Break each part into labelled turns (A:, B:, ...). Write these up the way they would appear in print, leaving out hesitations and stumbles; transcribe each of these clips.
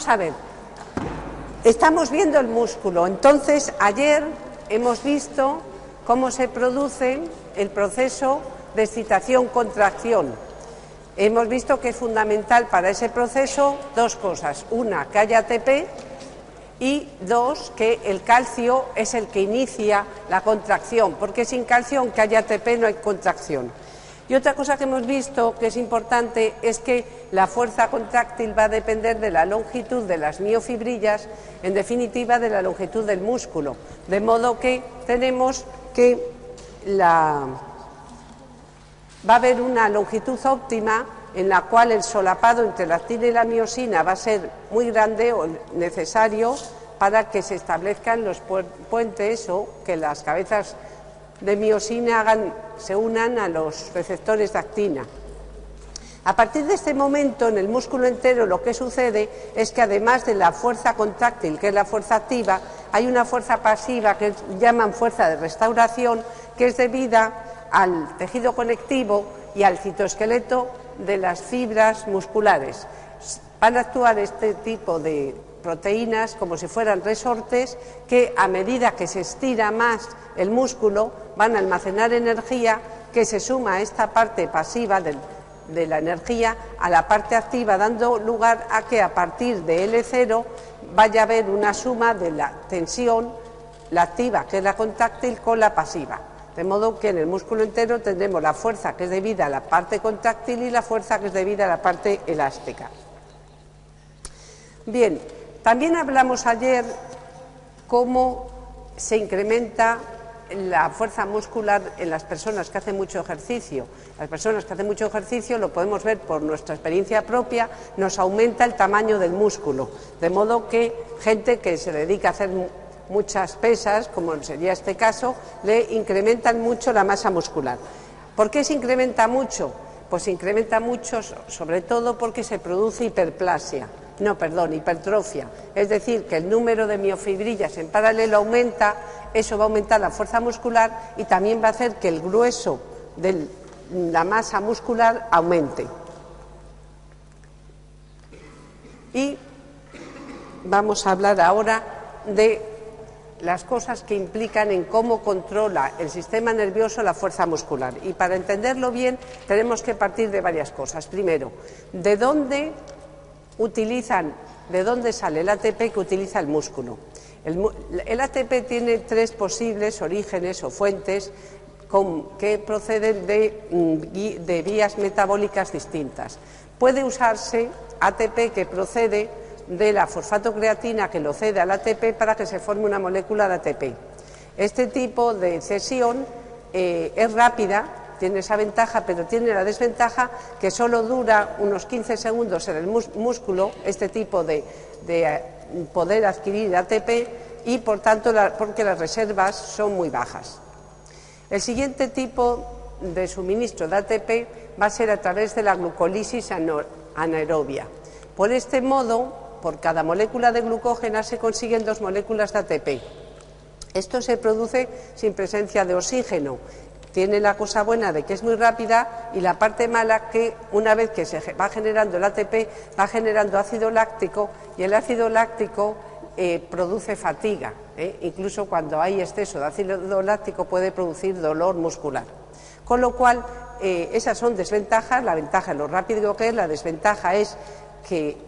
A: Vamos a ver, estamos viendo el músculo. Entonces, ayer hemos visto cómo se produce el proceso de excitación-contracción. Hemos visto que es fundamental para ese proceso dos cosas. Una, que haya ATP, y dos, que el calcio es el que inicia la contracción, porque sin calcio, aunque haya ATP, no hay contracción. Y otra cosa que hemos visto que es importante es que la fuerza contráctil va a depender de la longitud de las miofibrillas, en definitiva de la longitud del músculo, de modo que tenemos que va a haber una longitud óptima en la cual el solapado entre la actina y la miosina va a ser muy grande o necesario para que se establezcan los puentes o que las cabezas de miosina se unan a los receptores de actina. A partir de este momento, en el músculo entero, lo que sucede es que además de la fuerza contráctil, que es la fuerza activa, hay una fuerza pasiva que llaman fuerza de restauración, que es debida al tejido conectivo y al citoesqueleto de las fibras musculares. Van a actuar este tipo de proteínas como si fueran resortes que, a medida que se estira más el músculo, van a almacenar energía que se suma a esta parte pasiva de la energía a la parte activa, dando lugar a que a partir de L0 vaya a haber una suma de la tensión, la activa, que es la contráctil, con la pasiva. De modo que en el músculo entero tendremos la fuerza que es debida a la parte contráctil y la fuerza que es debida a la parte elástica. Bien, también hablamos ayer cómo se incrementa la fuerza muscular en las personas que hacen mucho ejercicio. Las personas que hacen mucho ejercicio, lo podemos ver por nuestra experiencia propia, nos aumenta el tamaño del músculo, de modo que gente que se dedica a hacer muchas pesas, como sería este caso, le incrementan mucho la masa muscular. ¿Por qué se incrementa mucho? Pues se incrementa mucho sobre todo porque se produce hipertrofia, es decir, que el número de miofibrillas en paralelo aumenta, eso va a aumentar la fuerza muscular y también va a hacer que el grueso de la masa muscular aumente. Y vamos a hablar ahora de las cosas que implican en cómo controla el sistema nervioso la fuerza muscular. Y para entenderlo bien tenemos que partir de varias cosas. Primero, ¿de dónde sale el ATP que utiliza el músculo? El ATP tiene tres posibles orígenes o fuentes que proceden de vías metabólicas distintas. Puede usarse ATP que procede de la fosfatocreatina, que lo cede al ATP para que se forme una molécula de ATP. Este tipo de cesión es rápida, tiene esa ventaja, pero tiene la desventaja que solo dura unos 15 segundos en el músculo, este tipo de poder adquirir ATP, y por tanto porque las reservas son muy bajas. El siguiente tipo de suministro de ATP va a ser a través de la glucólisis anaerobia. Por este modo, por cada molécula de glucógeno se consiguen 2 moléculas de ATP. Esto se produce sin presencia de oxígeno. Tiene la cosa buena de que es muy rápida y la parte mala que una vez que se va generando el ATP va generando ácido láctico y el ácido láctico produce fatiga. Incluso cuando hay exceso de ácido láctico puede producir dolor muscular. Con lo cual, esas son desventajas. La ventaja es lo rápido que es, la desventaja es que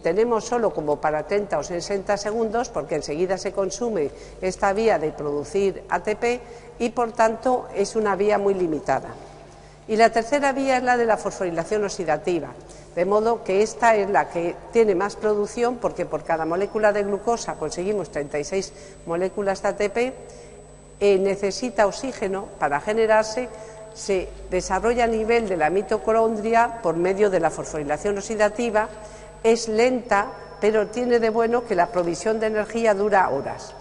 A: tenemos solo como para 30 o 60 segundos porque enseguida se consume esta vía de producir ATP y por tanto es una vía muy limitada. Y la tercera vía es la de la fosforilación oxidativa, de modo que esta es la que tiene más producción porque por cada molécula de glucosa conseguimos 36 moléculas de ATP, necesita oxígeno para generarse, se desarrolla a nivel de la mitocondria por medio de la fosforilación oxidativa, es lenta, pero tiene de bueno que la provisión de energía dura horas.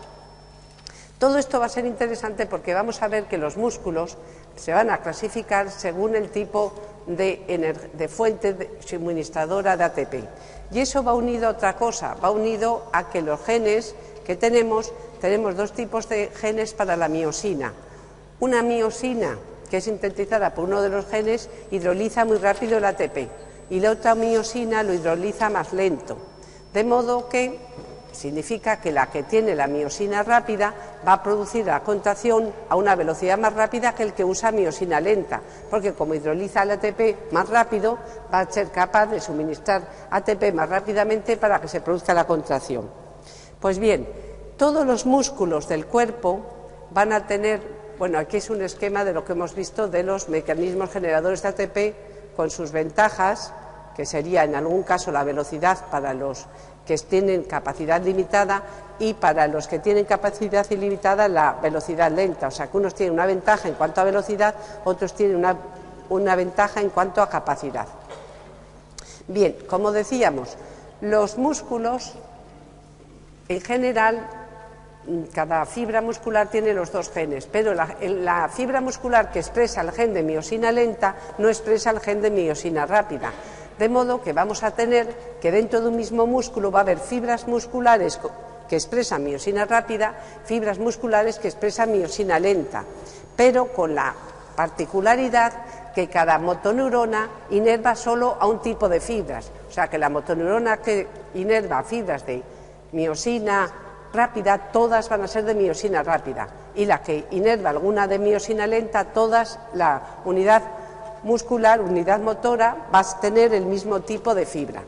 A: Todo esto va a ser interesante porque vamos a ver que los músculos se van a clasificar según el tipo de fuente suministradora de ATP. Y eso va unido a otra cosa, va unido a que los genes que tenemos 2 tipos de genes para la miosina. Una miosina que es sintetizada por uno de los genes hidroliza muy rápido el ATP y la otra miosina lo hidroliza más lento. De modo que significa que la que tiene la miosina rápida va a producir la contracción a una velocidad más rápida que el que usa miosina lenta, porque como hidroliza el ATP más rápido, va a ser capaz de suministrar ATP más rápidamente para que se produzca la contracción. Pues bien, todos los músculos del cuerpo van a tener, bueno, aquí es un esquema de lo que hemos visto de los mecanismos generadores de ATP con sus ventajas, que sería en algún caso la velocidad para los que tienen capacidad limitada y para los que tienen capacidad ilimitada la velocidad lenta. O sea, que unos tienen una ventaja en cuanto a velocidad, otros tienen una ventaja en cuanto a capacidad. Bien, como decíamos, los músculos, en general, cada fibra muscular tiene los dos genes, pero la fibra muscular que expresa el gen de miosina lenta no expresa el gen de miosina rápida. De modo que vamos a tener que dentro de un mismo músculo va a haber fibras musculares que expresan miosina rápida, fibras musculares que expresan miosina lenta, pero con la particularidad que cada motoneurona inerva solo a un tipo de fibras. O sea, que la motoneurona que inerva fibras de miosina rápida, todas van a ser de miosina rápida, y la que inerva alguna de miosina lenta, todas la unidad muscular, unidad motora, va a tener el mismo tipo de fibra.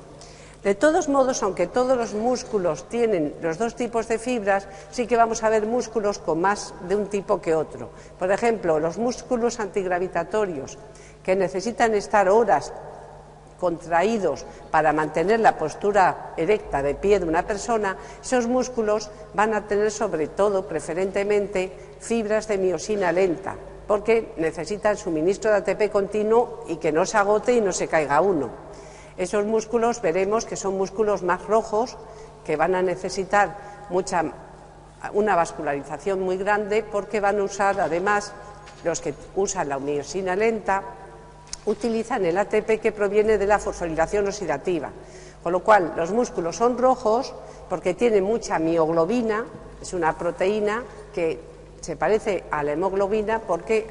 A: De todos modos, aunque todos los músculos tienen los dos tipos de fibras, sí que vamos a ver músculos con más de un tipo que otro. Por ejemplo, los músculos antigravitatorios, que necesitan estar horas contraídos para mantener la postura erecta de pie de una persona, esos músculos van a tener sobre todo, preferentemente, fibras de miosina lenta, porque necesitan suministro de ATP continuo y que no se agote y no se caiga uno. Esos músculos veremos que son músculos más rojos, que van a necesitar una vascularización muy grande, porque van a usar, además, los que usan la miosina lenta, utilizan el ATP que proviene de la fosforilación oxidativa, con lo cual los músculos son rojos porque tienen mucha mioglobina, es una proteína que se parece a la hemoglobina porque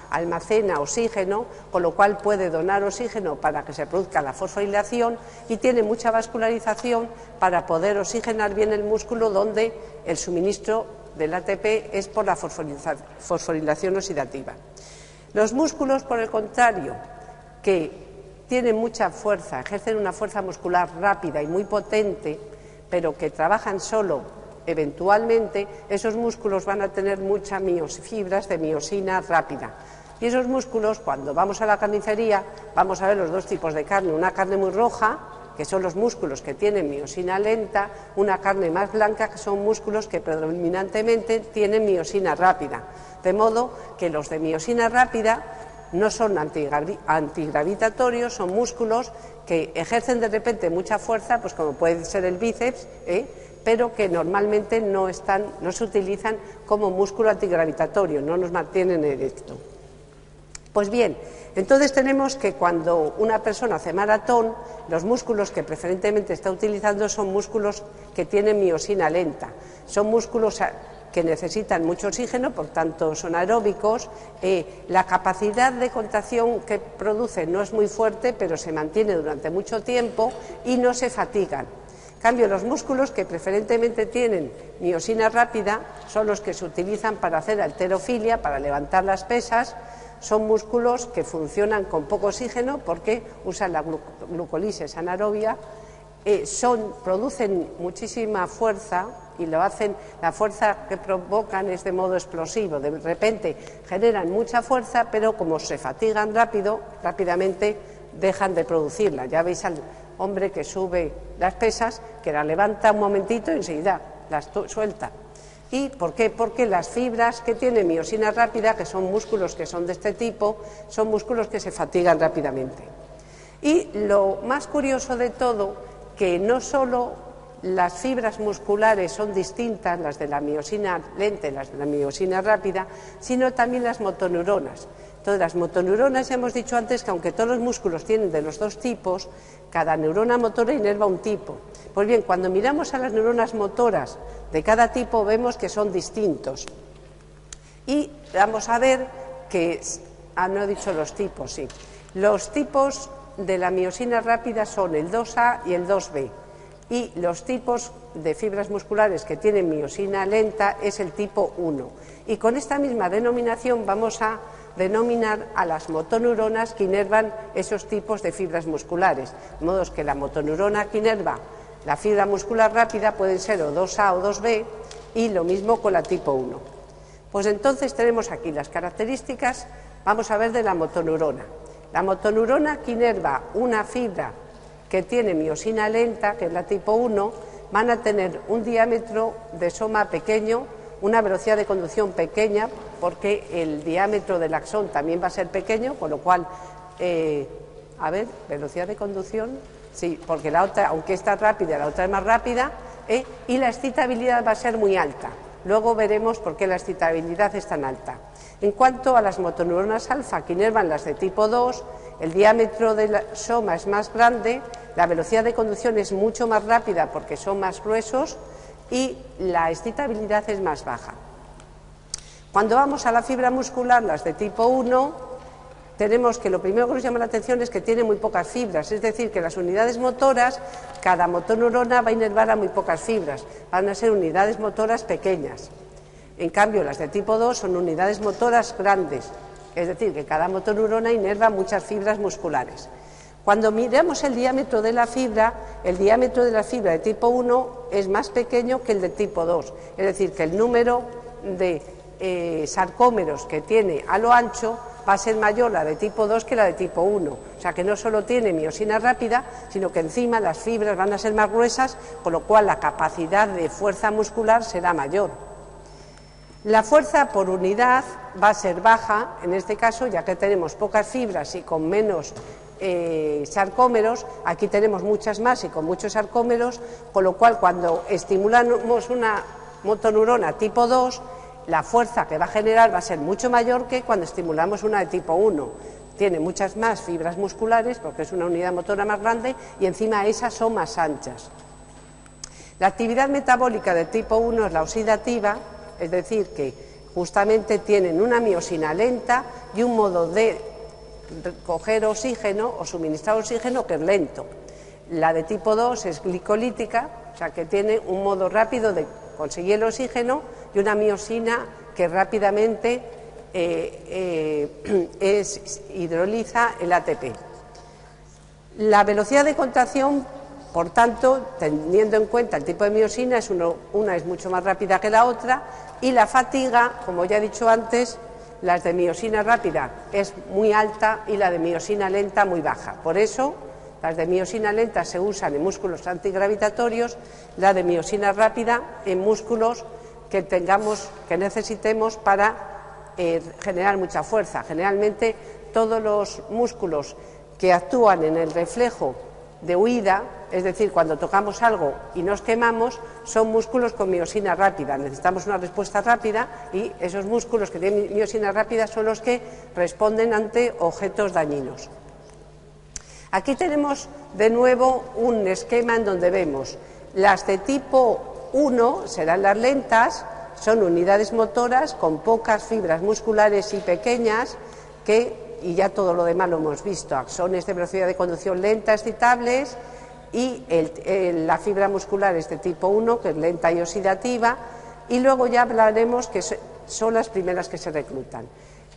A: almacena oxígeno, con lo cual puede donar oxígeno para que se produzca la fosforilación, y tiene mucha vascularización para poder oxigenar bien el músculo, donde el suministro del ATP es por la fosforilación oxidativa. Los músculos, por el contrario, que tienen mucha fuerza, ejercen una fuerza muscular rápida y muy potente, pero que trabajan solo eventualmente, esos músculos van a tener muchas fibras de miosina rápida. Y esos músculos, cuando vamos a la carnicería, vamos a ver los dos tipos de carne: una carne muy roja, que son los músculos que tienen miosina lenta, una carne más blanca, que son músculos que predominantemente tienen miosina rápida. De modo que los de miosina rápida no son antigravitatorios, son músculos que ejercen de repente mucha fuerza, pues como puede ser el bíceps, pero que normalmente no se utilizan como músculo antigravitatorio, no nos mantienen erecto. Pues bien, entonces tenemos que cuando una persona hace maratón, los músculos que preferentemente está utilizando son músculos que tienen miosina lenta, son músculos que necesitan mucho oxígeno, por tanto son aeróbicos, la capacidad de contracción que producen no es muy fuerte, pero se mantiene durante mucho tiempo y no se fatigan. En cambio, los músculos que preferentemente tienen miosina rápida son los que se utilizan para hacer halterofilia, para levantar las pesas. Son músculos que funcionan con poco oxígeno porque usan la glucólisis anaerobia, producen muchísima fuerza y lo hacen, la fuerza que provocan es de modo explosivo, de repente generan mucha fuerza, pero como se fatigan rápidamente dejan de producirla. Ya veis al hombre que sube las pesas, que la levanta un momentito y enseguida las suelta. ¿Y por qué? Porque las fibras que tiene miosina rápida, que son músculos que son de este tipo, son músculos que se fatigan rápidamente. Y lo más curioso de todo, que no solo las fibras musculares son distintas, las de la miosina lenta y las de la miosina rápida, sino también las motoneuronas. Entonces, las motoneuronas, ya hemos dicho antes que aunque todos los músculos tienen de los dos tipos, cada neurona motora inerva un tipo. Pues bien, cuando miramos a las neuronas motoras de cada tipo, vemos que son distintos. Y vamos a ver que, no he dicho los tipos, sí. Los tipos de la miosina rápida son el 2A y el 2B. y los tipos de fibras musculares que tienen miosina lenta es el tipo 1. Y con esta misma denominación vamos a denominar a las motoneuronas que inervan esos tipos de fibras musculares, de modo que la motoneurona que inerva la fibra muscular rápida pueden ser o 2A o 2B, y lo mismo con la tipo 1. Pues entonces tenemos aquí las características, vamos a ver, de la motoneurona. La motoneurona que inerva una fibra que tiene miosina lenta, que es la tipo 1, van a tener un diámetro de soma pequeño, una velocidad de conducción pequeña, porque el diámetro del axón también va a ser pequeño, con lo cual, velocidad de conducción, sí, porque la otra, aunque esta es rápida, la otra es más rápida, y la excitabilidad va a ser muy alta. Luego veremos por qué la excitabilidad es tan alta. En cuanto a las motoneuronas alfa que inervan las de tipo 2, el diámetro de la soma es más grande, la velocidad de conducción es mucho más rápida porque son más gruesos y la excitabilidad es más baja. Cuando vamos a la fibra muscular, las de tipo 1, tenemos que lo primero que nos llama la atención es que tiene muy pocas fibras, es decir, que las unidades motoras, cada motoneurona va a inervar a muy pocas fibras, van a ser unidades motoras pequeñas. En cambio, las de tipo 2 son unidades motoras grandes, es decir, que cada motoneurona inerva muchas fibras musculares. Cuando miramos el diámetro de la fibra de tipo 1 es más pequeño que el de tipo 2, es decir, que el número de sarcómeros que tiene a lo ancho va a ser mayor la de tipo 2 que la de tipo 1, o sea que no solo tiene miosina rápida, sino que encima las fibras van a ser más gruesas, con lo cual la capacidad de fuerza muscular será mayor. La fuerza por unidad va a ser baja, en este caso, ya que tenemos pocas fibras y con menos sarcómeros, aquí tenemos muchas más y con muchos sarcómeros, con lo cual cuando estimulamos una motoneurona tipo 2, la fuerza que va a generar va a ser mucho mayor que cuando estimulamos una de tipo 1. Tiene muchas más fibras musculares porque es una unidad motora más grande y encima esas son más anchas. La actividad metabólica de tipo 1 es la oxidativa, es decir, que justamente tienen una miosina lenta y un modo de coger oxígeno o suministrar oxígeno que es lento. La de tipo 2 es glicolítica, o sea que tiene un modo rápido de conseguir el oxígeno y una miosina que rápidamente hidroliza el ATP. La velocidad de contracción, por tanto, teniendo en cuenta el tipo de miosina, una es mucho más rápida que la otra, y la fatiga, como ya he dicho antes, las de miosina rápida es muy alta y la de miosina lenta muy baja. Por eso, las de miosina lenta se usan en músculos antigravitatorios, la de miosina rápida en músculos que necesitemos para generar mucha fuerza. Generalmente todos los músculos que actúan en el reflejo de huida, es decir, cuando tocamos algo y nos quemamos, son músculos con miosina rápida. Necesitamos una respuesta rápida y esos músculos que tienen miosina rápida son los que responden ante objetos dañinos. Aquí tenemos de nuevo un esquema en donde vemos las de tipo 1 serán las lentas, son unidades motoras con pocas fibras musculares y pequeñas y ya todo lo demás lo hemos visto, axones de velocidad de conducción lenta, excitables, y la fibra muscular es de tipo 1, que es lenta y oxidativa, y luego ya hablaremos que son las primeras que se reclutan.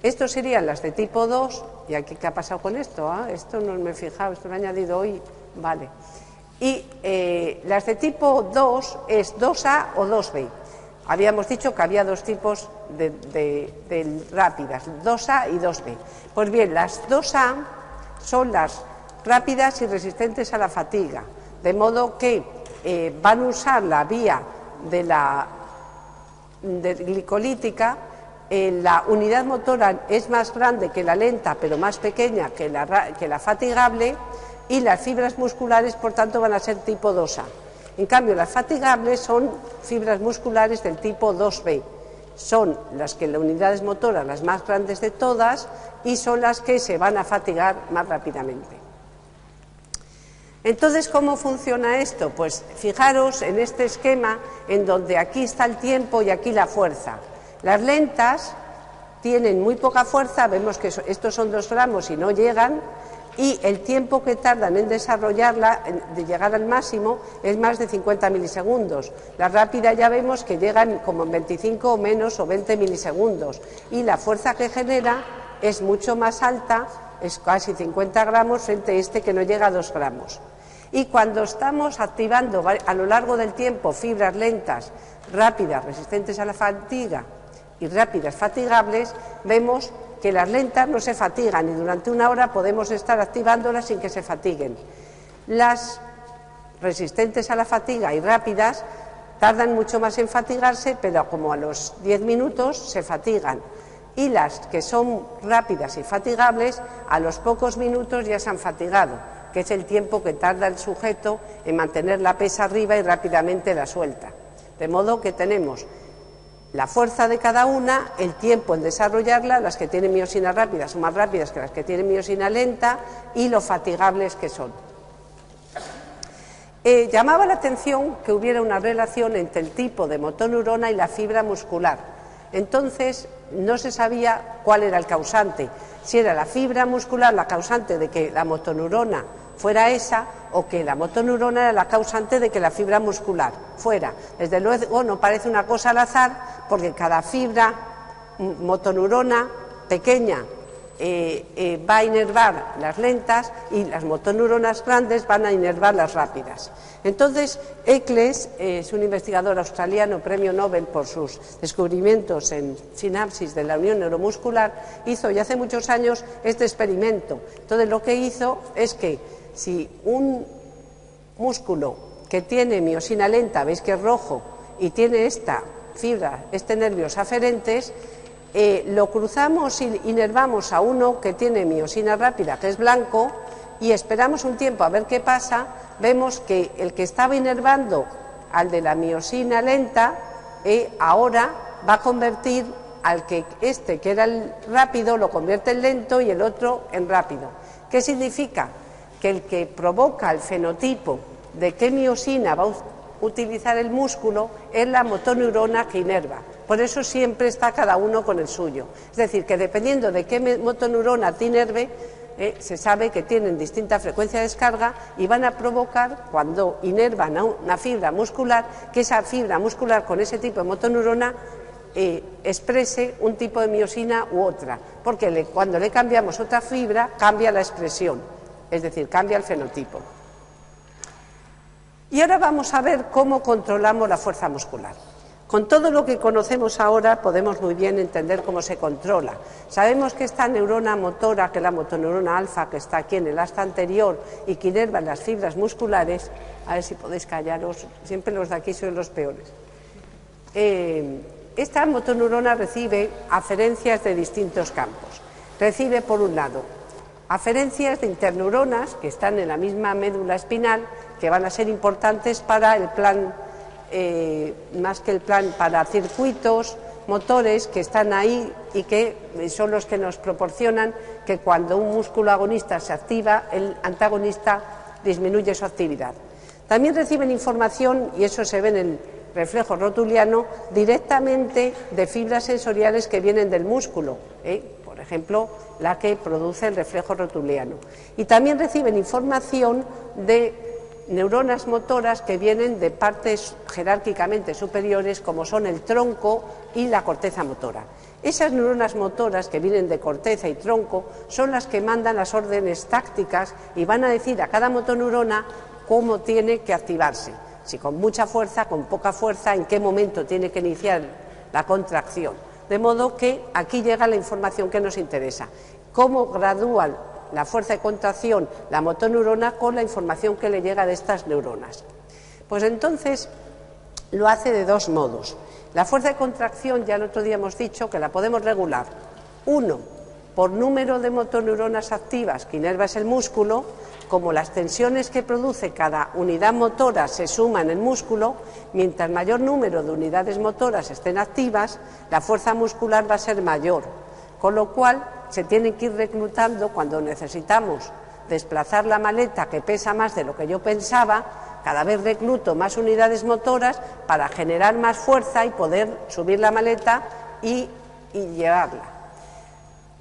A: Estos serían las de tipo 2, y aquí ¿qué ha pasado con esto? Esto no me he fijado, esto lo he añadido hoy, vale. Y las de tipo 2 es 2A o 2B. Habíamos dicho que había dos tipos de rápidas, 2A y 2B. Pues bien, las 2A son las rápidas y resistentes a la fatiga, de modo que van a usar la vía de glicolítica. La unidad motora es más grande que la lenta, pero más pequeña que la fatigable, y las fibras musculares, por tanto, van a ser tipo 2A. En cambio, las fatigables son fibras musculares del tipo 2B. Son las unidades motoras las más grandes de todas y son las que se van a fatigar más rápidamente. Entonces, ¿cómo funciona esto? Pues fijaros en este esquema en donde aquí está el tiempo y aquí la fuerza. Las lentas tienen muy poca fuerza, vemos que estos son 2 gramos y no llegan, y el tiempo que tardan en desarrollarla, de llegar al máximo, es más de 50 milisegundos. Las rápidas ya vemos que llegan como en 25 o menos o 20 milisegundos y la fuerza que genera es mucho más alta, es casi 50 gramos frente a este que no llega a 2 gramos. Y cuando estamos activando a lo largo del tiempo fibras lentas, rápidas, resistentes a la fatiga y rápidas fatigables, vemos que las lentas no se fatigan y durante una hora podemos estar activándolas sin que se fatiguen. Las resistentes a la fatiga y rápidas tardan mucho más en fatigarse, pero como a los 10 minutos se fatigan. Y las que son rápidas y fatigables, a los pocos minutos ya se han fatigado, que es el tiempo que tarda el sujeto en mantener la pesa arriba y rápidamente la suelta. De modo que tenemos la fuerza de cada una, el tiempo en desarrollarla, las que tienen miosina rápida son más rápidas que las que tienen miosina lenta y lo fatigables que son. Llamaba la atención que hubiera una relación entre el tipo de motoneurona y la fibra muscular. Entonces no se sabía cuál era el causante, si era la fibra muscular la causante de que la motoneurona fuera esa o que la motoneurona era la causante de que la fibra muscular fuera. Desde luego no parece una cosa al azar, porque cada fibra motoneurona pequeña va a inervar las lentas y las motoneuronas grandes van a inervar las rápidas. Entonces, Eccles es un investigador australiano, premio Nobel por sus descubrimientos en sinapsis de la unión neuromuscular, hizo ya hace muchos años este experimento. Entonces, lo que hizo es que si un músculo que tiene miosina lenta, veis que es rojo, y tiene esta fibra, nervios aferentes, lo cruzamos y inervamos a uno que tiene miosina rápida, que es blanco, y esperamos un tiempo a ver qué pasa, vemos que el que estaba inervando al de la miosina lenta, ahora va a convertir al que que era el rápido, lo convierte en lento y el otro en rápido. ¿Qué significa? Que el que provoca el fenotipo de qué miosina va a utilizar el músculo es la motoneurona que inerva. Por eso siempre está cada uno con el suyo. Es decir, que dependiendo de qué motoneurona te inerve, se sabe que tienen distinta frecuencia de descarga y van a provocar, cuando inervan a una fibra muscular, que esa fibra muscular con ese tipo de motoneurona exprese un tipo de miosina u otra, porque cuando le cambiamos otra fibra cambia la expresión, es decir, cambia el fenotipo. Y ahora vamos a ver cómo controlamos la fuerza muscular. Con todo lo que conocemos ahora podemos muy bien entender cómo se controla. Sabemos que esta neurona motora, que es la motoneurona alfa, que está aquí en el asta anterior y que inerva las fibras musculares, a ver si podéis callaros, siempre los de aquí son los peores. Esta motoneurona recibe aferencias de distintos campos. Recibe, por un lado, aferencias de interneuronas que están en la misma médula espinal, que van a ser importantes para el plan, más que el plan, para circuitos motores que están ahí y que son los que nos proporcionan que cuando un músculo agonista se activa, el antagonista disminuye su actividad. También reciben información, y eso se ve en el reflejo rotuliano, directamente de fibras sensoriales que vienen del músculo, por ejemplo, la que produce el reflejo rotuliano. Y también reciben información de neuronas motoras que vienen de partes jerárquicamente superiores, como son el tronco y la corteza motora. Esas neuronas motoras que vienen de corteza y tronco son las que mandan las órdenes tácticas y van a decir a cada motoneurona cómo tiene que activarse, si con mucha fuerza, con poca fuerza, en qué momento tiene que iniciar la contracción. De modo que aquí llega la información que nos interesa, cómo gradúa la fuerza de contracción la motoneurona con la información que le llega de estas neuronas. Pues entonces lo hace de dos modos. La fuerza de contracción, ya el otro día hemos dicho que la podemos regular. Uno, por número de motoneuronas activas que inerva el músculo, como las tensiones que produce cada unidad motora se suman en el músculo, mientras mayor número de unidades motoras estén activas, la fuerza muscular va a ser mayor, con lo cual se tienen que ir reclutando cuando necesitamos desplazar la maleta que pesa más de lo que yo pensaba, cada vez recluto más unidades motoras para generar más fuerza y poder subir la maleta y llevarla.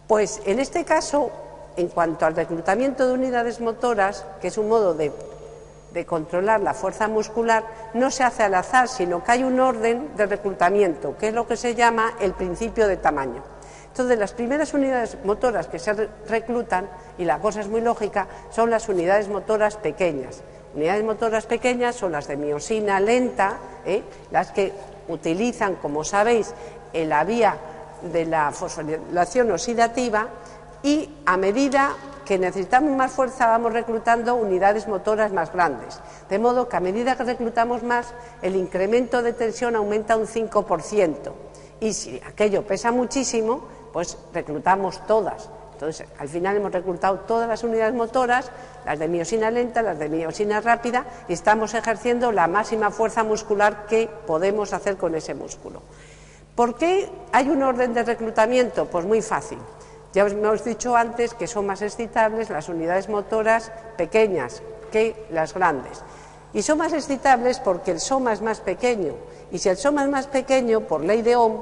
A: Pues en este caso en cuanto al reclutamiento de unidades motoras, que es un modo de controlar la fuerza muscular, no se hace al azar, sino que hay un orden de reclutamiento, que es lo que se llama el principio de tamaño. Entonces, las primeras unidades motoras que se reclutan, y la cosa es muy lógica, son las unidades motoras pequeñas. Unidades motoras pequeñas son las de miosina lenta, las que utilizan, como sabéis, en la vía de la fosforilación oxidativa, y a medida que necesitamos más fuerza vamos reclutando unidades motoras más grandes, de modo que a medida que reclutamos más el incremento de tensión aumenta un 5%, y si aquello pesa muchísimo, pues reclutamos todas. Entonces, al final hemos reclutado todas las unidades motoras, las de miosina lenta, las de miosina rápida, y estamos ejerciendo la máxima fuerza muscular que podemos hacer con ese músculo. ¿Por qué hay un orden de reclutamiento? Pues muy fácil. Ya os hemos dicho antes que son más excitables las unidades motoras pequeñas que las grandes. Y son más excitables porque el soma es más pequeño. Y si el soma es más pequeño, por ley de Ohm,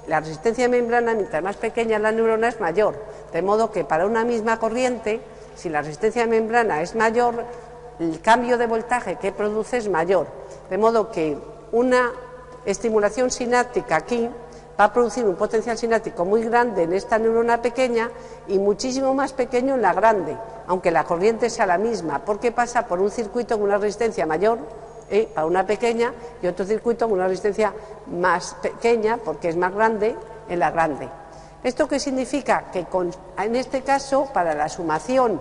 A: la resistencia de membrana, mientras más pequeña la neurona, es mayor. De modo que para una misma corriente, si la resistencia de membrana es mayor, el cambio de voltaje que produce es mayor. De modo que una estimulación sináptica aquí va a producir un potencial sináptico muy grande en esta neurona pequeña y muchísimo más pequeño en la grande, aunque la corriente sea la misma, porque pasa por un circuito con una resistencia mayor para una pequeña y otro circuito con una resistencia más pequeña, porque es más grande, en la grande. ¿Esto qué significa? Que en este caso, para la sumación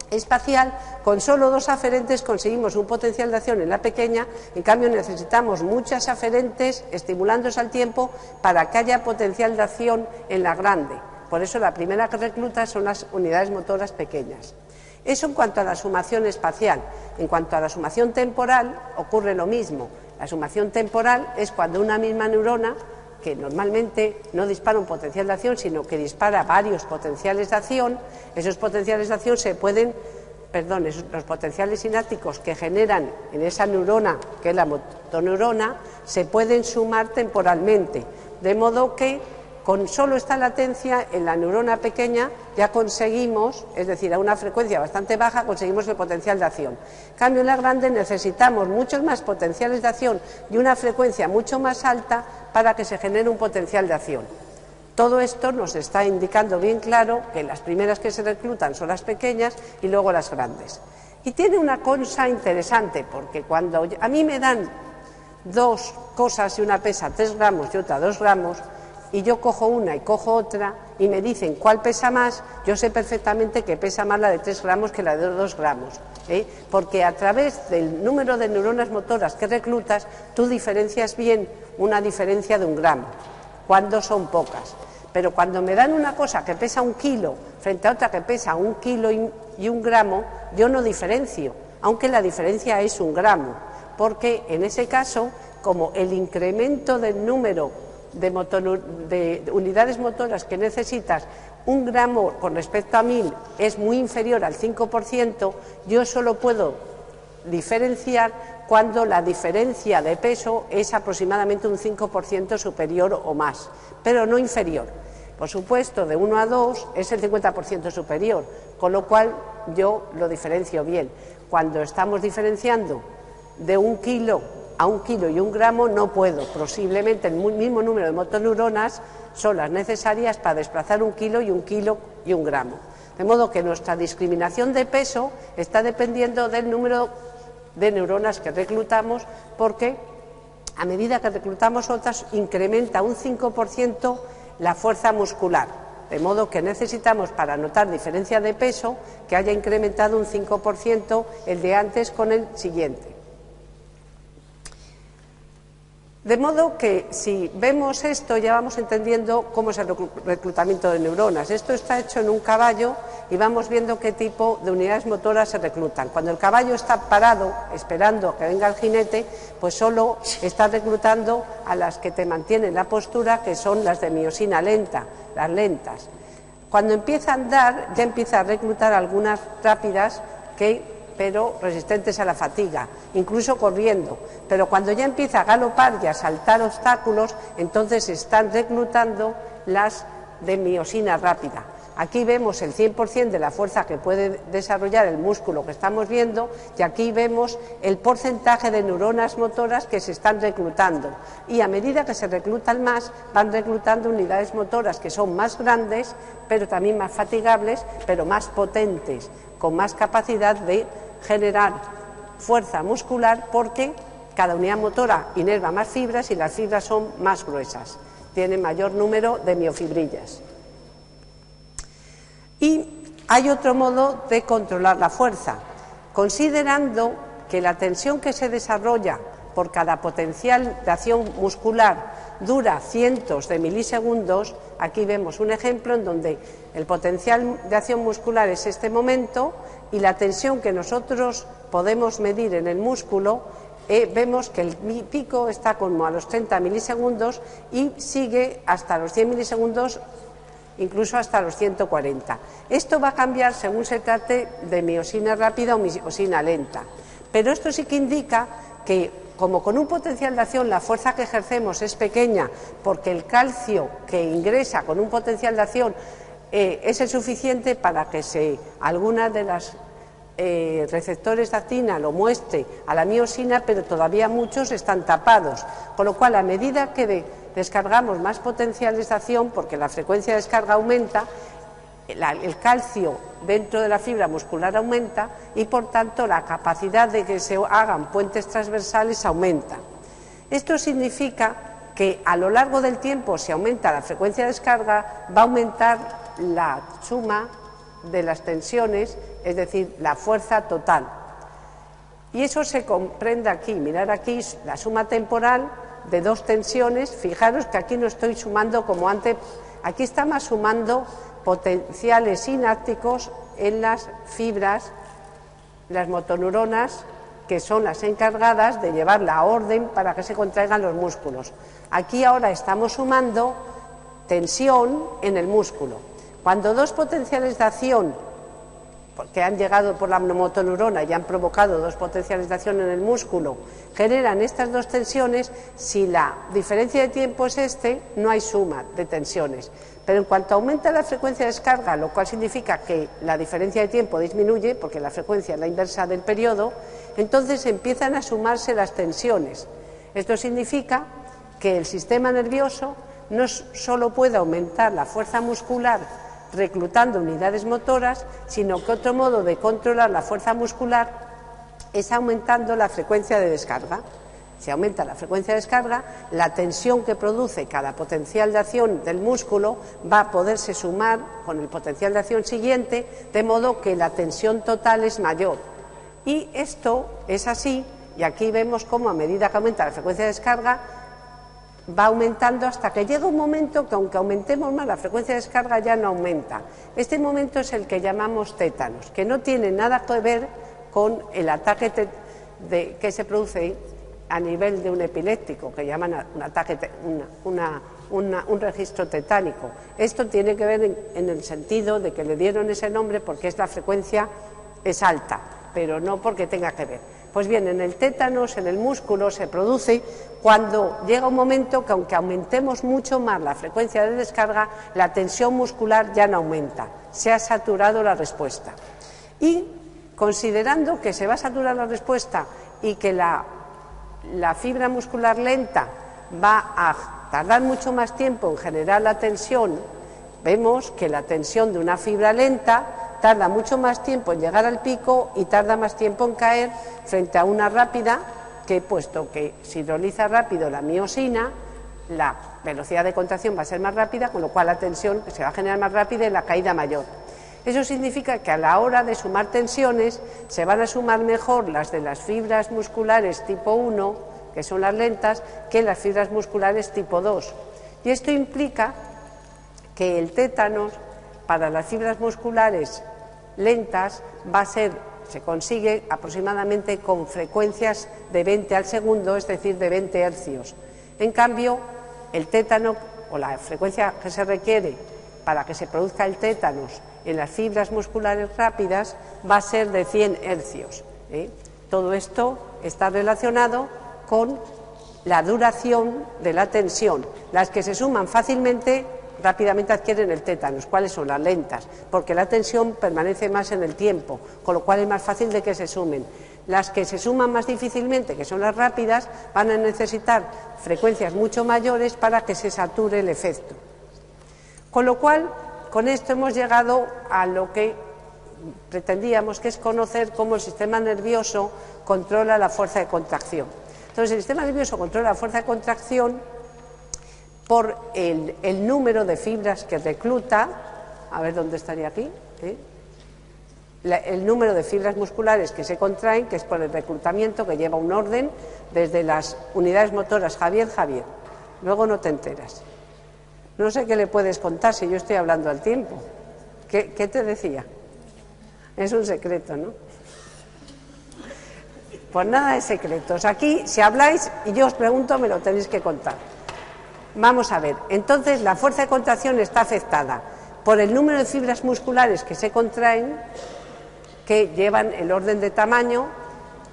A: espacial, con solo dos aferentes conseguimos un potencial de acción en la pequeña, en cambio necesitamos muchas aferentes estimulándose al tiempo para que haya potencial de acción en la grande. Por eso la primera que recluta son las unidades motoras pequeñas. Eso en cuanto a la sumación espacial. En cuanto a la sumación temporal ocurre lo mismo. La sumación temporal es cuando una misma neurona, que normalmente no dispara un potencial de acción, sino que dispara varios potenciales de acción, esos potenciales de acción los potenciales sinápticos que generan en esa neurona, que es la motoneurona, se pueden sumar temporalmente, de modo que con solo esta latencia en la neurona pequeña ya conseguimos, es decir, a una frecuencia bastante baja, conseguimos el potencial de acción. En cambio, en la grande necesitamos muchos más potenciales de acción y una frecuencia mucho más alta para que se genere un potencial de acción. Todo esto nos está indicando bien claro que las primeras que se reclutan son las pequeñas y luego las grandes. Y tiene una cosa interesante, porque cuando a mí me dan dos cosas y una pesa 3 gramos y otra 2 gramos, y yo cojo una y cojo otra y me dicen cuál pesa más, yo sé perfectamente que pesa más la de 3 gramos que la de 2 gramos, porque a través del número de neuronas motoras que reclutas, tú diferencias bien una diferencia de 1 gramo, cuando son pocas. Pero cuando me dan una cosa que pesa 1 kilo frente a otra que pesa 1 kilo y 1 gramo, yo no diferencio, aunque la diferencia es 1 gramo, porque en ese caso, como el incremento del número de unidades motoras que necesitas, 1 gramo con respecto a 1000 es muy inferior al 5%, yo solo puedo diferenciar cuando la diferencia de peso es aproximadamente un 5% superior o más, pero no inferior. Por supuesto, de 1 a 2 es el 50% superior, con lo cual yo lo diferencio bien. Cuando estamos diferenciando de 1 kilo a 1 kilo y 1 gramo no puedo, posiblemente el mismo número de motoneuronas son las necesarias para desplazar 1 kilo y 1 kilo y 1 gramo. De modo que nuestra discriminación de peso está dependiendo del número de neuronas que reclutamos, porque a medida que reclutamos otras incrementa un 5% la fuerza muscular, de modo que necesitamos, para notar diferencia de peso, que haya incrementado un 5% el de antes con el siguiente. De modo que si vemos esto ya vamos entendiendo cómo es el reclutamiento de neuronas. Esto está hecho en un caballo y vamos viendo qué tipo de unidades motoras se reclutan. Cuando el caballo está parado esperando a que venga el jinete, pues solo está reclutando a las que te mantienen la postura, que son las de miosina lenta, las lentas. Cuando empieza a andar ya empieza a reclutar algunas rápidas pero resistentes a la fatiga, incluso corriendo. Pero cuando ya empieza a galopar y a saltar obstáculos, entonces se están reclutando las de miosina rápida. Aquí vemos el 100% de la fuerza que puede desarrollar el músculo que estamos viendo y aquí vemos el porcentaje de neuronas motoras que se están reclutando. Y a medida que se reclutan más, van reclutando unidades motoras que son más grandes, pero también más fatigables, pero más potentes, con más capacidad de generar fuerza muscular porque cada unidad motora inerva más fibras y las fibras son más gruesas, tienen mayor número de miofibrillas. Y hay otro modo de controlar la fuerza, considerando que la tensión que se desarrolla por cada potencial de acción muscular dura cientos de milisegundos. Aquí vemos un ejemplo en donde el potencial de acción muscular es este momento y la tensión que nosotros podemos medir en el músculo, vemos que el pico está como a los 30 milisegundos y sigue hasta los 100 milisegundos, incluso hasta los 140. Esto va a cambiar según se trate de miosina rápida o miosina lenta, pero esto sí que indica que, como con un potencial de acción la fuerza que ejercemos es pequeña, porque el calcio que ingresa con un potencial de acción es el suficiente para que alguna de las receptores de actina lo muestre a la miosina, pero todavía muchos están tapados, con lo cual a medida que descargamos más potenciales de acción, porque la frecuencia de descarga aumenta, el calcio dentro de la fibra muscular aumenta y por tanto la capacidad de que se hagan puentes transversales aumenta. Esto significa que a lo largo del tiempo, si aumenta la frecuencia de descarga, va a aumentar la suma de las tensiones, es decir, la fuerza total. Y eso se comprende aquí. Mirad aquí la suma temporal de dos tensiones. Fijaros que aquí no estoy sumando como antes, aquí estamos sumando potenciales sinápticos en las fibras, las motoneuronas, que son las encargadas de llevar la orden para que se contraigan los músculos. Aquí ahora estamos sumando tensión en el músculo. Cuando dos potenciales de acción que han llegado por la motoneurona y han provocado dos potenciales de acción en el músculo generan estas dos tensiones, si la diferencia de tiempo es no hay suma de tensiones. Pero en cuanto aumenta la frecuencia de descarga, lo cual significa que la diferencia de tiempo disminuye, porque la frecuencia es la inversa del periodo, entonces empiezan a sumarse las tensiones. Esto significa que el sistema nervioso no solo puede aumentar la fuerza muscular reclutando unidades motoras, sino que otro modo de controlar la fuerza muscular es aumentando la frecuencia de descarga. Si aumenta la frecuencia de descarga, la tensión que produce cada potencial de acción del músculo va a poderse sumar con el potencial de acción siguiente, de modo que la tensión total es mayor. Y esto es así, y aquí vemos cómo a medida que aumenta la frecuencia de descarga, va aumentando hasta que llega un momento que, aunque aumentemos más la frecuencia de descarga, ya no aumenta. Este momento es el que llamamos tétanos, que no tiene nada que ver con el ataque que se produce a nivel de un epiléptico, que llaman un ataque, un registro tetánico. Esto tiene que ver en el sentido de que le dieron ese nombre porque la frecuencia es alta, pero no porque tenga que ver. Pues bien, en el tétanos, en el músculo, se produce cuando llega un momento que, aunque aumentemos mucho más la frecuencia de descarga, la tensión muscular ya no aumenta, se ha saturado la respuesta. Y considerando que se va a saturar la respuesta y que la fibra muscular lenta va a tardar mucho más tiempo en generar la tensión, vemos que la tensión de una fibra lenta tarda mucho más tiempo en llegar al pico y tarda más tiempo en caer frente a una rápida, que puesto que se hidroliza rápido la miosina, la velocidad de contracción va a ser más rápida, con lo cual la tensión se va a generar más rápida y la caída mayor. Eso significa que a la hora de sumar tensiones se van a sumar mejor las de las fibras musculares tipo 1, que son las lentas, que las fibras musculares tipo 2. Y esto implica que el tétanos para las fibras musculares lentas se consigue aproximadamente con frecuencias de 20 al segundo, es decir, de 20 hercios. En cambio, el tétano, o la frecuencia que se requiere para que se produzca el tétanos en las fibras musculares rápidas, va a ser de 100 hercios. Todo esto está relacionado con la duración de la tensión. Las que se suman fácilmente, rápidamente adquieren el tétanos. ¿Cuáles son? Las lentas, porque la tensión permanece más en el tiempo, con lo cual es más fácil de que se sumen. Las que se suman más difícilmente, que son las rápidas, van a necesitar frecuencias mucho mayores para que se sature el efecto. Con lo cual, con esto hemos llegado a lo que pretendíamos, que es conocer cómo el sistema nervioso controla la fuerza de contracción. Entonces, el sistema nervioso controla la fuerza de contracción por el número de fibras que recluta. A ver dónde estaría aquí, el número de fibras musculares que se contraen, que es por el reclutamiento, que lleva un orden desde las unidades motoras. Javier, luego no te enteras. No sé qué le puedes contar si yo estoy hablando al tiempo. ¿Qué te decía? Es un secreto, ¿no? Pues nada de secretos. Aquí, si habláis y yo os pregunto, me lo tenéis que contar. Vamos a ver. Entonces, la fuerza de contracción está afectada por el número de fibras musculares que se contraen, que llevan el orden de tamaño,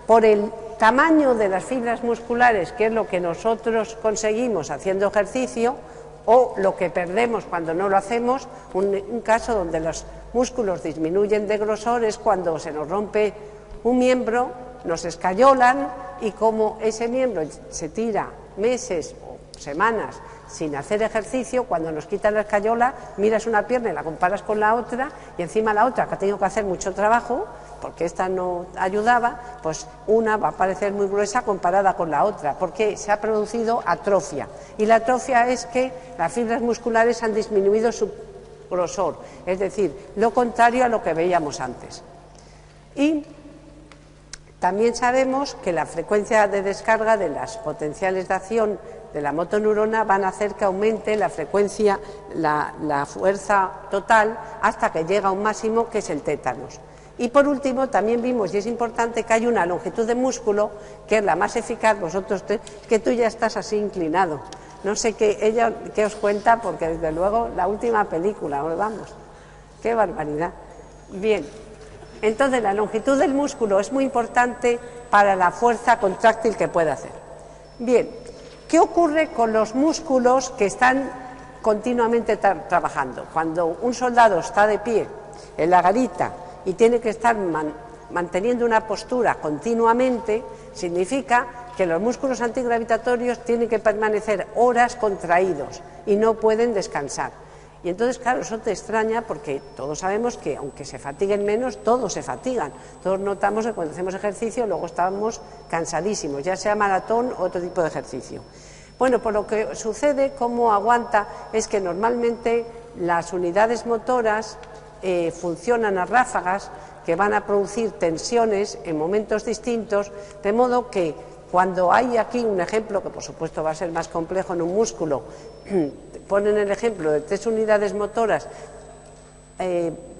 A: por el tamaño de las fibras musculares, que es lo que nosotros conseguimos haciendo ejercicio, o lo que perdemos cuando no lo hacemos. Un caso donde los músculos disminuyen de grosor es cuando se nos rompe un miembro, nos escayolan, y como ese miembro se tira meses o semanas sin hacer ejercicio, cuando nos quitan la escayola, miras una pierna y la comparas con la otra, y encima la otra, que ha tenido que hacer mucho trabajo, porque esta no ayudaba, pues una va a parecer muy gruesa comparada con la otra, porque se ha producido atrofia. Y la atrofia es que las fibras musculares han disminuido su grosor, es decir, lo contrario a lo que veíamos antes. Y también sabemos que la frecuencia de descarga de las potenciales de acción de la motoneurona van a hacer que aumente la frecuencia, la fuerza total, hasta que llega a un máximo, que es el tétanos. Y por último, también vimos, y es importante, que hay una longitud de músculo que es la más eficaz. Vosotros, que tú ya estás así inclinado. No sé qué os cuenta, porque desde luego la última película, vamos, qué barbaridad. Bien, entonces la longitud del músculo es muy importante para la fuerza contráctil que puede hacer. Bien, ¿qué ocurre con los músculos que están continuamente trabajando? Cuando un soldado está de pie en la garita y tiene que estar manteniendo una postura continuamente, significa que los músculos antigravitatorios tienen que permanecer horas contraídos y no pueden descansar. Y entonces, claro, eso te extraña, porque todos sabemos que aunque se fatiguen menos, todos se fatigan. Todos notamos que cuando hacemos ejercicio luego estamos cansadísimos, ya sea maratón o otro tipo de ejercicio. Bueno, pues lo que sucede, cómo aguanta, es que normalmente las unidades motoras funcionan a ráfagas que van a producir tensiones en momentos distintos, de modo que cuando hay aquí un ejemplo, que por supuesto va a ser más complejo en un músculo, ponen el ejemplo de 3 unidades motoras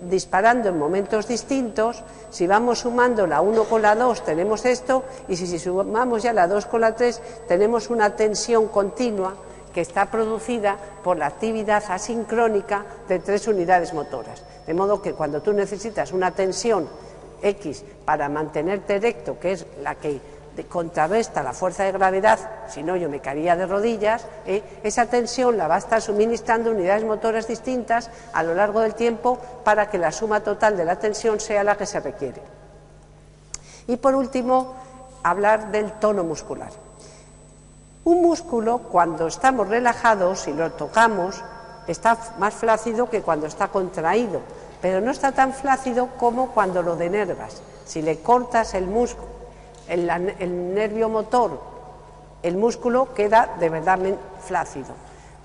A: disparando en momentos distintos. Si vamos sumando la 1 con la 2 tenemos esto, y si sumamos ya la 2 con la 3 tenemos una tensión continua que está producida por la actividad asincrónica de 3 unidades motoras. De modo que cuando tú necesitas una tensión X para mantenerte erecto, que es la que contrarresta la fuerza de gravedad, si no yo me caería de rodillas, esa tensión la va a estar suministrando unidades motoras distintas a lo largo del tiempo para que la suma total de la tensión sea la que se requiere. Y por último, hablar del tono muscular. Un músculo, cuando estamos relajados y lo tocamos, está más flácido que cuando está contraído, pero no está tan flácido como cuando lo denervas. Si le cortas el músculo, el nervio motor, el músculo queda de verdad flácido,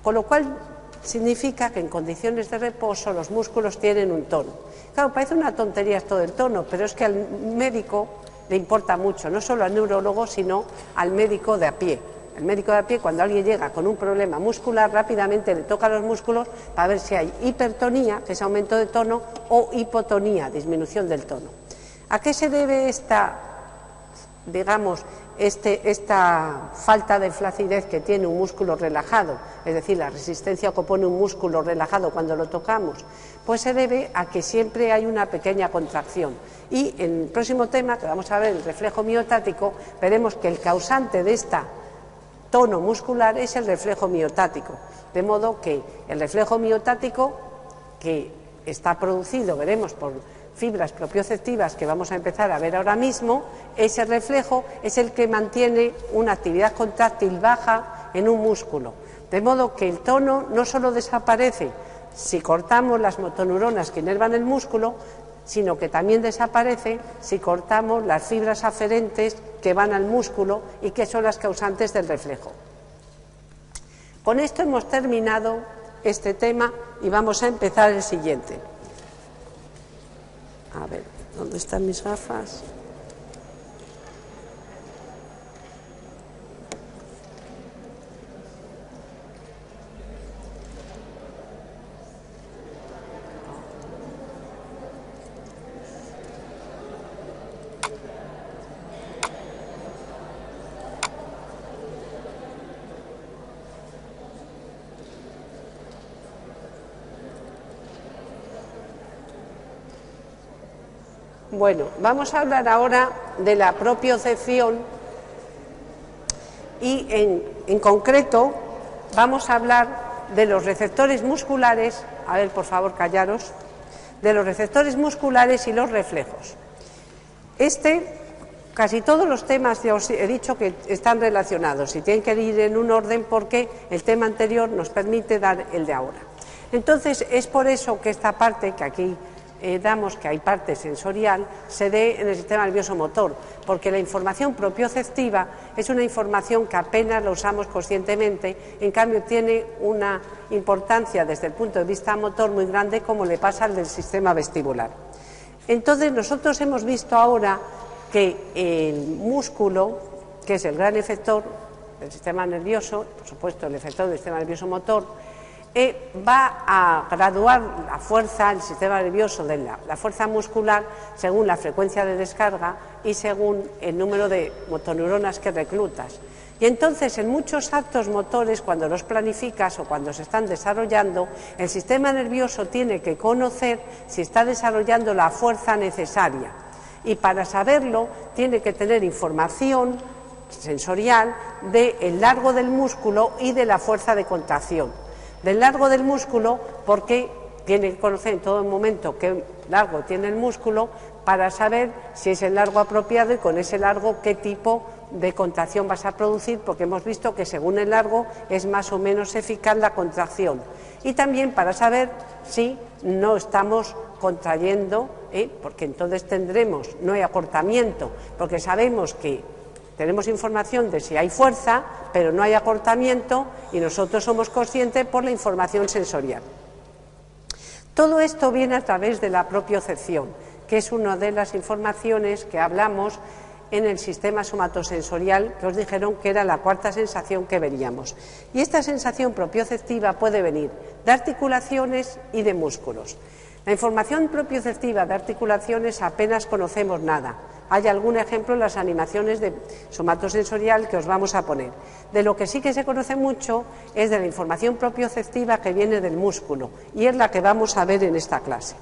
A: con lo cual significa que en condiciones de reposo los músculos tienen un tono. Claro, parece una tontería esto del tono, pero es que al médico le importa mucho, no solo al neurólogo, sino al médico de a pie. El médico de a pie, cuando alguien llega con un problema muscular, rápidamente le toca los músculos para ver si hay hipertonía, que es aumento de tono, o hipotonía, disminución del tono. ¿A qué se debe esta falta de flacidez que tiene un músculo relajado? Es decir, la resistencia que opone un músculo relajado cuando lo tocamos. Pues se debe a que siempre hay una pequeña contracción. Y en el próximo tema, que vamos a ver, el reflejo miotático, veremos que el causante de esta tono muscular es el reflejo miotático, de modo que el reflejo miotático, que está producido, veremos, por fibras propioceptivas que vamos a empezar a ver ahora mismo, ese reflejo es el que mantiene una actividad contráctil baja en un músculo, de modo que el tono no solo desaparece si cortamos las motoneuronas que inervan el músculo, sino que también desaparece si cortamos las fibras aferentes que van al músculo y que son las causantes del reflejo. Con esto hemos terminado este tema y vamos a empezar el siguiente. A ver, ¿dónde están mis gafas? Bueno, vamos a hablar ahora de la propiocepción y en concreto vamos a hablar de los receptores musculares, a ver, por favor, callaros, de los receptores musculares y los reflejos. Casi todos los temas ya os he dicho que están relacionados y tienen que ir en un orden porque el tema anterior nos permite dar el de ahora. Entonces, es por eso que esta parte que aquí damos, que hay parte sensorial, se dé en el sistema nervioso motor, porque la información propioceptiva es una información que apenas la usamos conscientemente, en cambio tiene una importancia desde el punto de vista motor muy grande, como le pasa al del sistema vestibular. Entonces, nosotros hemos visto ahora que el músculo, que es el gran efector del sistema nervioso, por supuesto el efector del sistema nervioso motor, va a graduar la fuerza, el sistema nervioso de la fuerza muscular según la frecuencia de descarga y según el número de motoneuronas que reclutas. Y entonces, en muchos actos motores, cuando los planificas o cuando se están desarrollando, el sistema nervioso tiene que conocer si está desarrollando la fuerza necesaria. Y para saberlo, tiene que tener información sensorial del largo del músculo y de la fuerza de contracción. Del largo del músculo, porque tiene que conocer en todo momento qué largo tiene el músculo para saber si es el largo apropiado y con ese largo qué tipo de contracción vas a producir, porque hemos visto que según el largo es más o menos eficaz la contracción. Y también para saber si no estamos contrayendo, porque entonces tendremos, no hay acortamiento, porque sabemos que tenemos información de si hay fuerza, pero no hay acortamiento y nosotros somos conscientes por la información sensorial. Todo esto viene a través de la propiocepción, que es una de las informaciones que hablamos en el sistema somatosensorial, que os dijeron que era la cuarta sensación que veríamos. Y esta sensación propioceptiva puede venir de articulaciones y de músculos. La información propioceptiva de articulaciones apenas conocemos nada. Hay algún ejemplo en las animaciones de somatosensorial que os vamos a poner. De lo que sí que se conoce mucho es de la información propioceptiva que viene del músculo, y es la que vamos a ver en esta clase.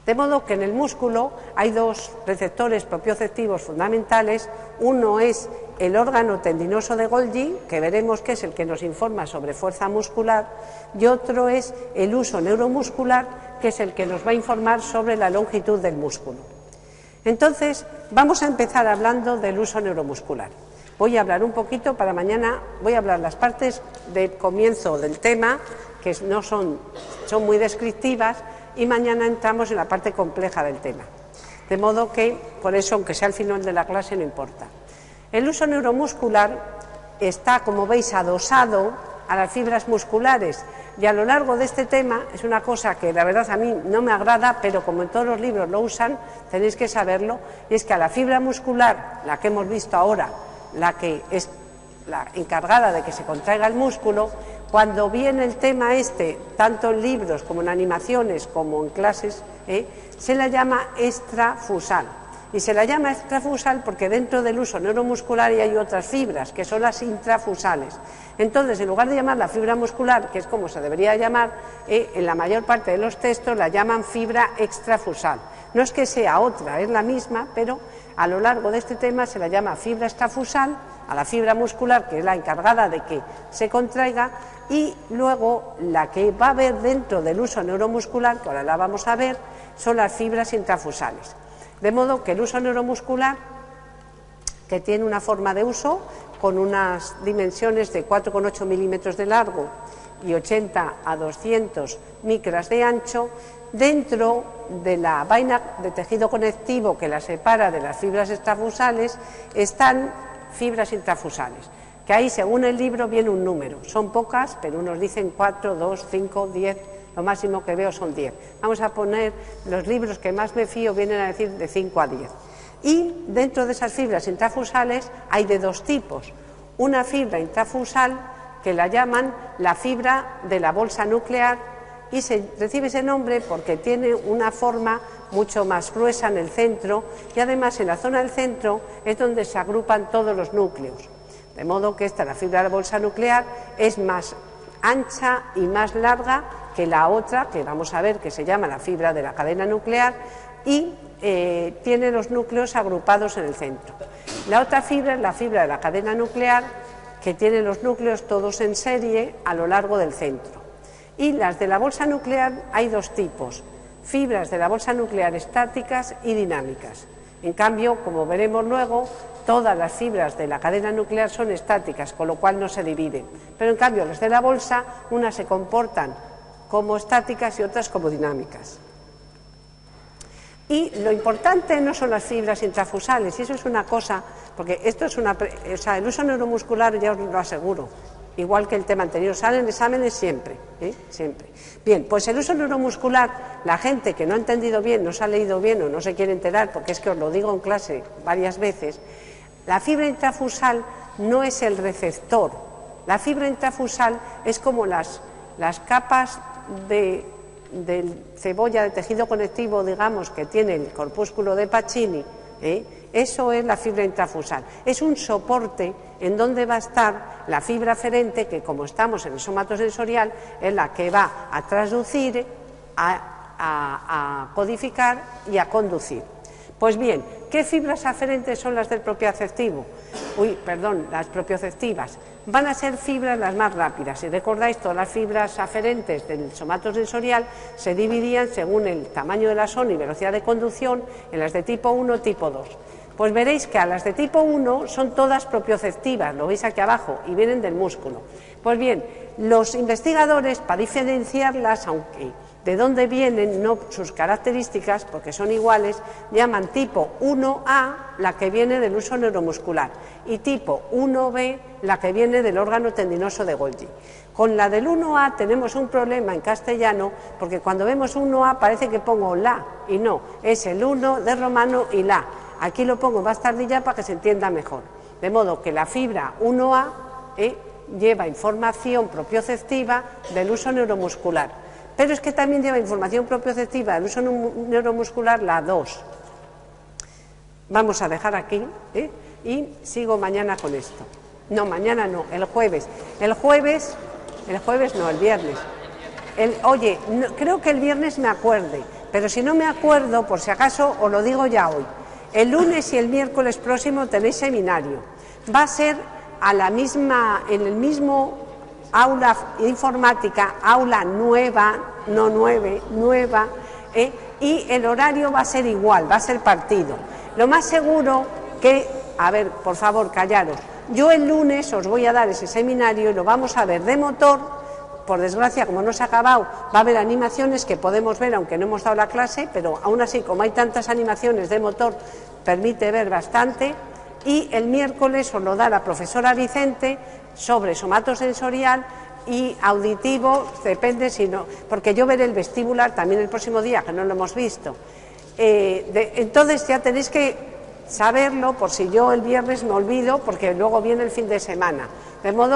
A: De modo que en el músculo hay dos receptores propioceptivos fundamentales. Uno es el órgano tendinoso de Golgi, que veremos que es el que nos informa sobre fuerza muscular, y otro es el uso neuromuscular, que es el que nos va a informar sobre la longitud del músculo. Entonces, vamos a empezar hablando del uso neuromuscular. Voy a hablar un poquito para mañana, voy a hablar las partes del comienzo del tema, que no son muy descriptivas, y mañana entramos en la parte compleja del tema. De modo que, por eso, aunque sea al final de la clase, no importa. El uso neuromuscular está, como veis, adosado a las fibras musculares, y a lo largo de este tema es una cosa que la verdad a mí no me agrada, pero como en todos los libros lo usan, tenéis que saberlo, y es que a la fibra muscular, la que hemos visto ahora, la que es la encargada de que se contraiga el músculo, cuando viene el tema tanto en libros como en animaciones como en clases, se la llama extrafusal. Y se la llama extrafusal porque dentro del uso neuromuscular hay otras fibras, que son las intrafusales. Entonces, en lugar de llamarla fibra muscular, que es como se debería llamar, en la mayor parte de los textos la llaman fibra extrafusal. No es que sea otra, es la misma, pero A lo largo de este tema se la llama fibra extrafusal, a la fibra muscular, que es la encargada de que se contraiga, y luego la que va a haber dentro del uso neuromuscular, que ahora la vamos a ver, son las fibras intrafusales. De modo que el uso neuromuscular, que tiene una forma de uso con unas dimensiones de 4,8 milímetros de largo y 80 a 200 micras de ancho, dentro de la vaina de tejido conectivo que la separa de las fibras extrafusales están fibras intrafusales, que ahí según el libro viene un número, son pocas, pero unos dicen 4, 2, 5, 10, lo máximo que veo son 10. Vamos a poner, los libros que más me fío vienen a decir de 5 a 10. Y dentro de esas fibras intrafusales hay de dos tipos, una fibra intrafusal que la llaman la fibra de la bolsa nuclear, y recibe ese nombre porque tiene una forma mucho más gruesa en el centro, y además en la zona del centro es donde se agrupan todos los núcleos. De modo que esta, la fibra de la bolsa nuclear, es más ancha y más larga que la otra, que vamos a ver, que se llama la fibra de la cadena nuclear, y tiene los núcleos agrupados en el centro. La otra fibra es la fibra de la cadena nuclear, que tiene los núcleos todos en serie a lo largo del centro. Y las de la bolsa nuclear hay dos tipos, fibras de la bolsa nuclear estáticas y dinámicas. En cambio, como veremos luego, todas las fibras de la cadena nuclear son estáticas, con lo cual no se dividen. Pero en cambio, las de la bolsa, unas se comportan como estáticas y otras como dinámicas. Y lo importante no son las fibras intrafusales, y eso es una cosa, porque esto es el uso neuromuscular, ya os lo aseguro, igual que el tema anterior, salen exámenes siempre, siempre. Bien, pues el uso neuromuscular, la gente que no ha entendido bien, no se ha leído bien o no se quiere enterar, porque es que os lo digo en clase varias veces, la fibra intrafusal no es el receptor, la fibra intrafusal es como las capas de cebolla de tejido conectivo, digamos, que tiene el corpúsculo de Pacini, eso es la fibra intrafusal. Es un soporte en donde va a estar la fibra aferente, que como estamos en el somatosensorial, es la que va a transducir, a codificar y a conducir. Pues bien, ¿qué fibras aferentes son las del propioceptivo? Las propioceptivas. Van a ser fibras las más rápidas. Si recordáis, todas las fibras aferentes del somatosensorial se dividían según el tamaño de la zona y velocidad de conducción en las de tipo 1 y tipo 2. Pues veréis que a las de tipo 1 son todas propioceptivas, lo veis aquí abajo, y vienen del músculo. Pues bien, los investigadores, para diferenciarlas, aunque de dónde vienen, no sus características, porque son iguales, llaman tipo 1A la que viene del uso neuromuscular y tipo 1B la que viene del órgano tendinoso de Golgi. Con la del 1A tenemos un problema en castellano, porque cuando vemos 1A parece que pongo la, y no, es el 1 de romano y la. Aquí lo pongo más tardilla para que se entienda mejor. De modo que la fibra 1A lleva información propioceptiva del uso neuromuscular. Pero es que también lleva información propioceptiva del uso neuromuscular la 2. Vamos a dejar aquí y sigo mañana con esto. No, mañana no, el jueves. El jueves no, el viernes. Creo que el viernes me acuerde, pero si no me acuerdo, por si acaso, os lo digo ya hoy. El lunes y el miércoles próximo tenéis seminario. Va a ser en el mismo aula informática, aula nueva, no nueva, y el horario va a ser igual, va a ser partido. Lo más seguro que, a ver, por favor, callaros, yo el lunes os voy a dar ese seminario y lo vamos a ver de motor. Por desgracia, como no se ha acabado, va a haber animaciones que podemos ver, aunque no hemos dado la clase, pero aún así, como hay tantas animaciones de motor, permite ver bastante. Y el miércoles os lo da la profesora Vicente sobre somatosensorial y auditivo, depende si no, porque yo veré el vestibular también el próximo día, que no lo hemos visto. Entonces ya tenéis que saberlo, por si yo el viernes me olvido, porque luego viene el fin de semana. De modo